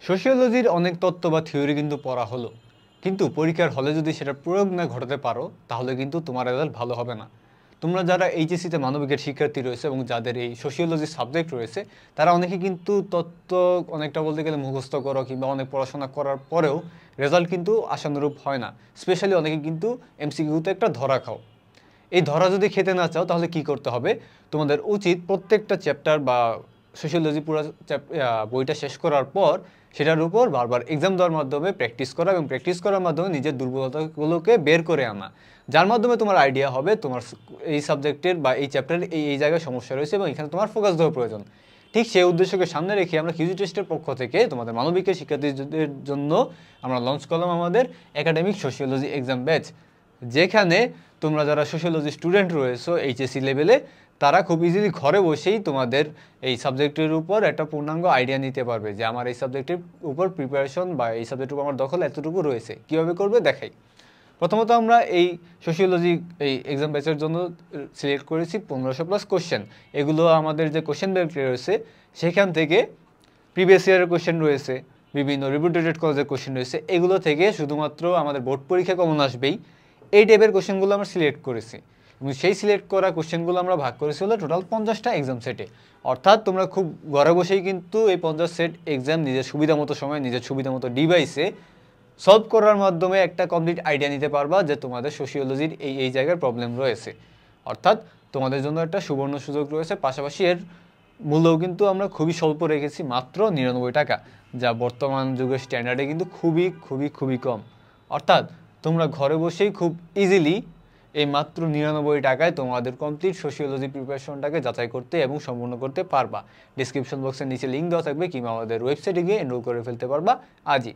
সোশিওলজির অনেক তত্ত্ব বা থিওরি কিন্তু পড়া হলো, কিন্তু পরীক্ষার হলে যদি সেটা প্রয়োগ না ঘটাতে পারো তাহলে কিন্তু তোমার রেজাল্ট ভালো হবে না। তোমরা যারা এইচএসসিতে মানবিকের শিক্ষার্থী রয়েছে এবং যাদের এই সোশিওলজি সাবজেক্ট রয়েছে, তারা অনেকে কিন্তু তত্ত্ব অনেকটা বলতে গেলে মুখস্থ করো কিংবা অনেক পড়াশোনা করার পরেও রেজাল্ট কিন্তু আশানুরূপ হয় না। স্পেশালি অনেকে কিন্তু এমসিকিউতে একটা ধরা খাও। এই ধরা যদি খেতে না চাও তাহলে কি করতে হবে? তোমাদের উচিত প্রত্যেকটা চ্যাপ্টার বা সোশিওলজি পুরো বইটা শেষ করার পর সেটার উপর বারবার এক্সাম দেওয়ার মাধ্যমে প্র্যাকটিস করা এবং প্র্যাকটিস করার মাধ্যমে নিজের দুর্বলতাগুলোকে বের করে আনা, যার মাধ্যমে তোমার আইডিয়া হবে তোমার এই সাবজেক্টের বা এই চ্যাপ্টারের এই জায়গায় সমস্যা রয়েছে এবং এখানে তোমার ফোকাস দেওয়া প্রয়োজন। ঠিক সেই উদ্দেশ্যকে সামনে রেখে আমরা কিউজি টেস্টের পক্ষ থেকে তোমাদের মানবিকের শিক্ষার্থীদের জন্য আমরা লঞ্চ করলাম আমাদের একাডেমিক সোশিওলজি এক্সাম ব্যাচ, যেখানে তোমরা যারা সোশিওলজি স্টুডেন্ট রয়েছো এইচএসসি লেভেলে, তারা খুব ইজিলি ঘরে বসেই তোমাদের এই সাবজেক্টের উপর একটা পূর্ণাঙ্গ আইডিয়া নিতে পারবে যে আমার এই সাবজেক্টের উপর প্রিপারেশন বা এই সাবজেক্টের উপর আমার দখল এতটুকু রয়েছে। কীভাবে করবে দেখাই। প্রথমত আমরা এই সোশিওলজি এই এক্সাম ব্যাচের জন্য সিলেক্ট করেছি 1500+ কোশ্চেন। এগুলো আমাদের যে কোশ্চেন ব্যাংক রয়েছে সেখান থেকে প্রিভিয়াস ইয়ারের কোশ্চেন রয়েছে, বিভিন্ন রিপুটেটেড কলেজের কোশ্চেন রয়েছে, এগুলো থেকে শুধুমাত্র আমাদের বোর্ড পরীক্ষা কমন আসবেই এই টাইপের কোশ্চেনগুলো আমরা সিলেক্ট করেছি এবং সেই সিলেক্ট করা কোশ্চেনগুলো আমরা ভাগ করেছি হলো টোটাল 50টা এক্সাম সেটে। অর্থাৎ তোমরা খুব ঘরে বসেই কিন্তু এই 50 সেট এক্সাম নিজের সুবিধা মতো সময় নিজের সুবিধা মতো ডিভাইসে সলভ করার মাধ্যমে একটা কমপ্লিট আইডিয়া নিতে পারবা যে তোমাদের সোশিওলজির এই জায়গার প্রবলেম রয়েছে। অর্থাৎ তোমাদের জন্য একটা সুবর্ণ সুযোগ রয়েছে। পাশাপাশি এর মূল্যও কিন্তু আমরা খুবই স্বল্প রেখেছি, মাত্র 99 টাকা, যা বর্তমান যুগের স্ট্যান্ডার্ডে কিন্তু খুবই খুবই খুবই কম। অর্থাৎ তোমরা ঘরে বসেই খুব ইজিলি এই মাত্র 99 টাকায় তোমাদের কমপ্লিট সোশিওলজি প্রিপারেশনটাকে যাচাই করতে এবং সম্পূর্ণ করতে পারবা। ডিসক্রিপশন বক্সের নিচে লিঙ্ক দেওয়া থাকবে কিংবা আমাদের ওয়েবসাইটে গিয়ে এনরোল করে ফেলতে পারবা আজই।